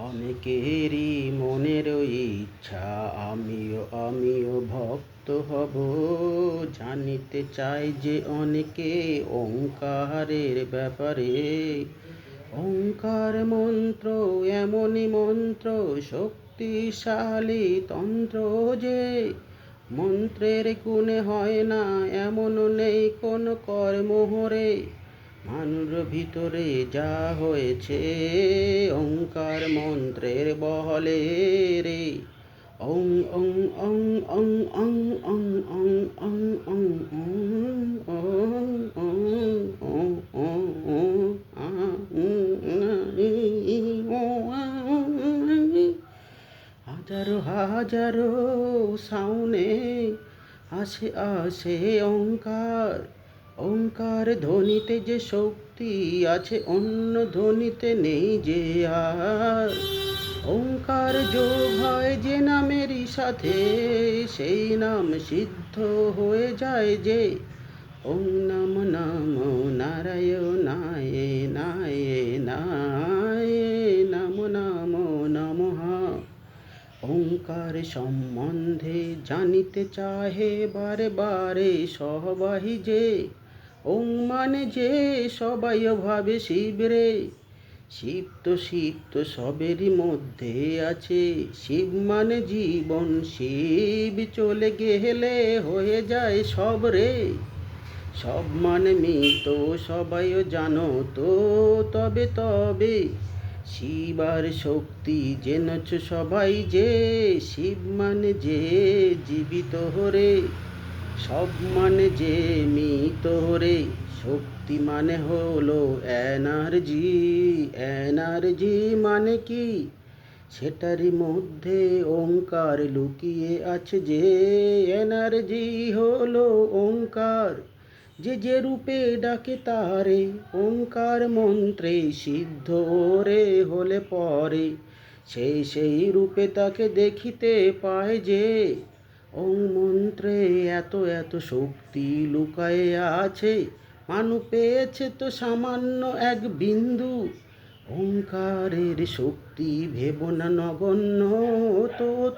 অনেকেরই মনের ইচ্ছা আমিও ভক্ত হব। জানিতে চাই যে অনেকে ওঙ্কারের ব্যাপারে। ওঙ্কার মন্ত্র এমনই মন্ত্র, শক্তিশালী তন্ত্র যে মন্ত্রের গুণে হয় না এমনও নেই কোনো কর্মহরে। মানুর ভিতরে যা হয়েছে ওঙ্কার মন্ত্রের বহলে রে। ওং ওং ওং ওং ওং ওং ওং ওং ওং ওং ওং ওং হাজারো হাজারো সাউনে আসে আসে ওঙ্কার। ওঙ্কার ধ্বনিতে যে শক্তি আছে অন্য ধ্বনিতে নেই যে আর। ওঙ্কার যোগ হয় যে নামেরই সাথে সেই নাম সিদ্ধ হয়ে যায় যে। ওং নম নম নারায়ণায় নায় নায় নম নম নমঃ। ওঙ্কার সম্বন্ধে জানিতে চাহে বারে বারে সবাই যে। ওং মানে যে সবাই ভাবে শিব রে। শিব তো সবেরই মধ্যে আছে। শিব মানে জীবন, শিব চলে গেলে হয়ে যায় সব রে। সব মানে মৃত সবাইও জানো তো তবে তবে। শিব আর শক্তি জেনেছ সবাই যে। শিব মানে যে জীবিত হরে, সব মানে যে মৃত হরে। শক্তি মানে হলো এনার্জি। এনার্জি মানে কি? সেটারই মধ্যে ওঙ্কার লুকিয়ে আছে যে। এনার্জি হলো ওঙ্কার, যে যে রূপে ডাকে তারে। ওঙ্কার মন্ত্রে সিদ্ধ রে হলে পরে সেই রূপে তাকে দেখিতে পায় যে। ওং মন্ত্রে এত এত শক্তি লুকায়ে আছে, মানু পেয়েছে তো সামান্য এক বিন্দু। ওঙ্কারের শক্তি ভেব না নগণ্য,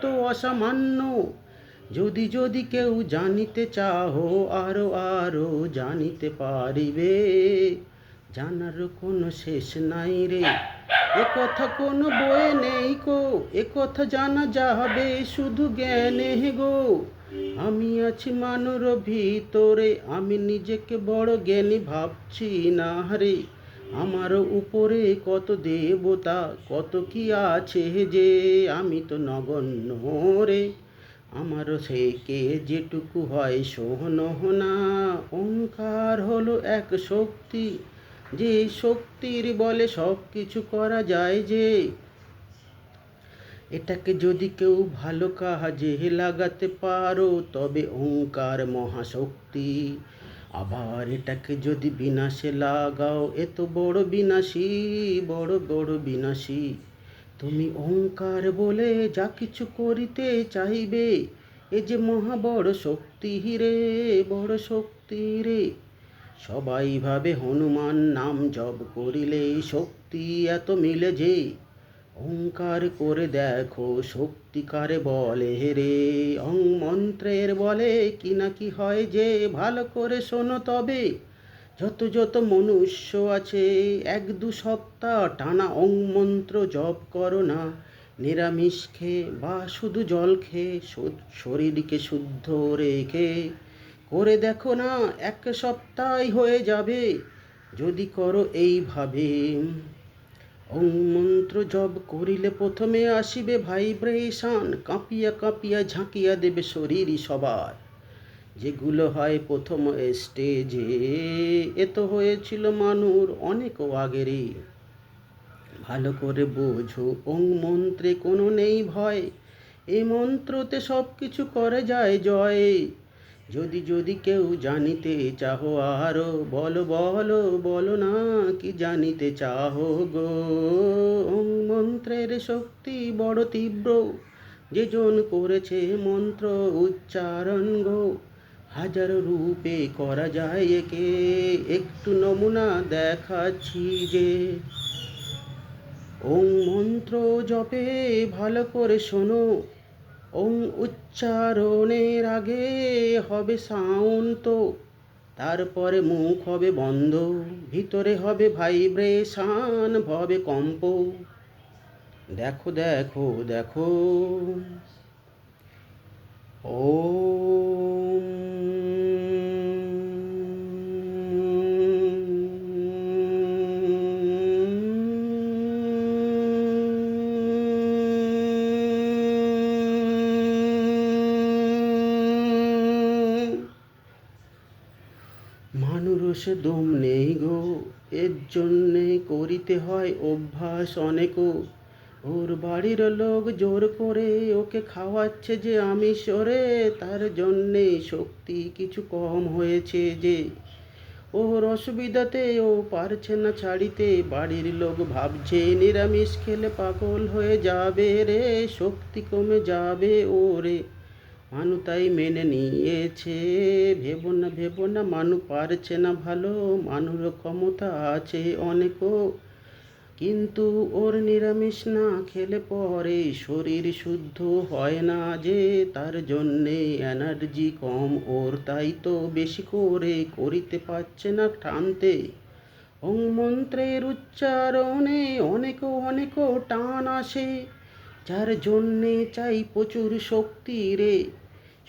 তো অসামান্য। যদি যদি কেউ জানিতে চাহো আরো আরো জানিতে পারিবে। জানার কোনো শেষ নাই রে, এ কথা কোনো বয়ে নেই কো। এ কথা জানা যাবে শুধু জ্ঞানে গো। আমি আছি মানুর ভিতরে, আমি নিজেকে বড় জ্ঞানী ভাবছি না রে। আমার উপরে কত দেবতা কত কি আছে যে, আমি তো নগণ্য রে। আমারও থেকে যেটুকু হয় শোনো না। ওঙ্কার হলো এক শক্তি, যে শক্তির বলে সব কিছু করা যায় যে। এটাকে যদি কেউ ভালো কাজে লাগাতে পারো তবে ওঙ্কার মহাশক্তি। আবার এটাকে যদি বিনাশে লাগাও এ তো বড় বিনাশী, বড় বড় বিনাশী। তুমি ওঙ্কার বলে যা কিছু করিতে চাইবে, এ যে মহা বড় শক্তি রে, বড় শক্তি রে। সবাই ভাবে হনুমান নাম জপ করিলে শক্তি এত মিলে যে। ওঙ্কার করে দেখো শক্তি কারে বলে রে। ওং মন্ত্রের বলে কি না কি হয় যে, ভালো করে শোনো তবে। যত যত মনুষ্য আছে এক দু সপ্তাহ টানা ওং মন্ত্র জপ করো না। নিরামিষ খেয়ে বা শুধু জল খেয়ে শরীরকে শুদ্ধ রেখে করে দেখো না, এক সপ্তাহ হয়ে যাবে যদি করো এইভাবে। ওং মন্ত্র জপ করিলে প্রথমে আসিবে ভাইব্রেশন, কাঁপিয়া কাঁপিয়া ঝাঁকিয়া দেবে শরীরই সবার। যেগুলো হয় প্রথম স্টেজে, এ তো হয়েছিল মানুর অনেক আগেরই। ভালো করে বোঝো ওং মন্ত্রে কোনো নেই ভয়, এই মন্ত্রতে সব কিছু করে যায় জয়। যদি যদি কেউ জানিতে চাহো আরো বলো বলো বলো না কি জানিতে চাহো গো। ওং মন্ত্রের শক্তি বড় তীব্র, যে জন করেছে মন্ত্র উচ্চারণ গো। হাজারো রূপে করা যায় একে, একটু নমুনা দেখাচ্ছি যে। ওং মন্ত্র জপে ভালো করে শোনো, ওং উচ্চারণের আগে হবে সাউন্ড, তারপরে মুখ হবে বন্ধ, ভিতরে হবে ভাইব্রেশন, হবে কম্প। দেখো দেখো দেখো। ওম মানুষে দম নেই গো, এর জন্যে করিতে হয় অভ্যাস অনেকও। ওর বাড়ির লোক জোর করে ওকে খাওয়াচ্ছে যে আমিষ ওরে, তার জন্যে শক্তি কিছু কম হয়েছে যে। ওর অসুবিধাতে ও পারছে না ছাড়িতে, বাড়ির লোক ভাবছে নিরামিষ খেলে পাগল হয়ে যাবে রে, শক্তি কমে যাবে ওরে। মানু তাই মেনে নিয়েছে, ভেবো না মানু পারছে না ভালো, মানুর ক্ষমতা আছে অনেকও, কিন্তু ওর নিরামিষ না খেলে পরে শরীর শুদ্ধ হয় না যে, তার জন্যে এনার্জি কম ওর, তাই তো বেশি করে করিতে পারছে না টানতে। ওং মন্ত্রের উচ্চারণে অনেক টান আসে, যার জন্যে চাই প্রচুর শক্তি রে।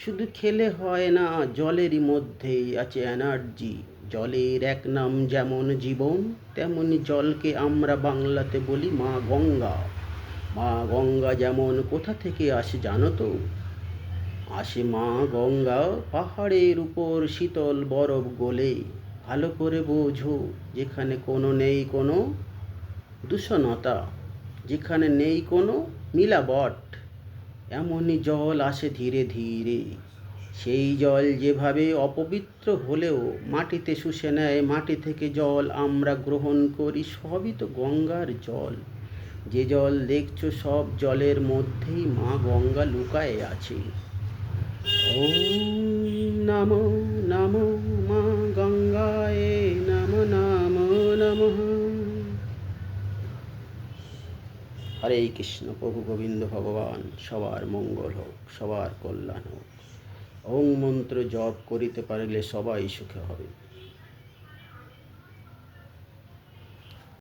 শুধু খেলে হয় না, জলেরই মধ্যেই আছে এনার্জি। জলের এক নাম যেমন জীবন, তেমনি জলকে আমরা বাংলাতে বলি মা গঙ্গা। মা গঙ্গা যেমন কোথা থেকে আসে জানো তো? আসে মা গঙ্গা পাহাড়ের উপর শীতল বরফ গলে। ভালো করে বোঝো, যেখানে নেই কোনো দূষণতা, যেখানে নেই কোনো মিলাবট, এমনই জল আসে ধীরে ধীরে। সেই জল যেভাবে অপবিত্র হলেও মাটিতে শুষে নেয়, মাটি থেকে জল আমরা গ্রহণ করি, সবই তো গঙ্গার জল। যে জল দেখছো সব জলের মধ্যেই মা গঙ্গা লুকায়ে আছে। ওম নমো নমো মা গঙ্গায় নমো নমো নমঃ। হরে কৃষ্ণ। প্রভু গোবিন্দ ভগবান সবার মঙ্গল হোক, সবার কল্যাণ হোক। ওং মন্ত্র জপ করিতে পারলে সবাই সুখে হবে।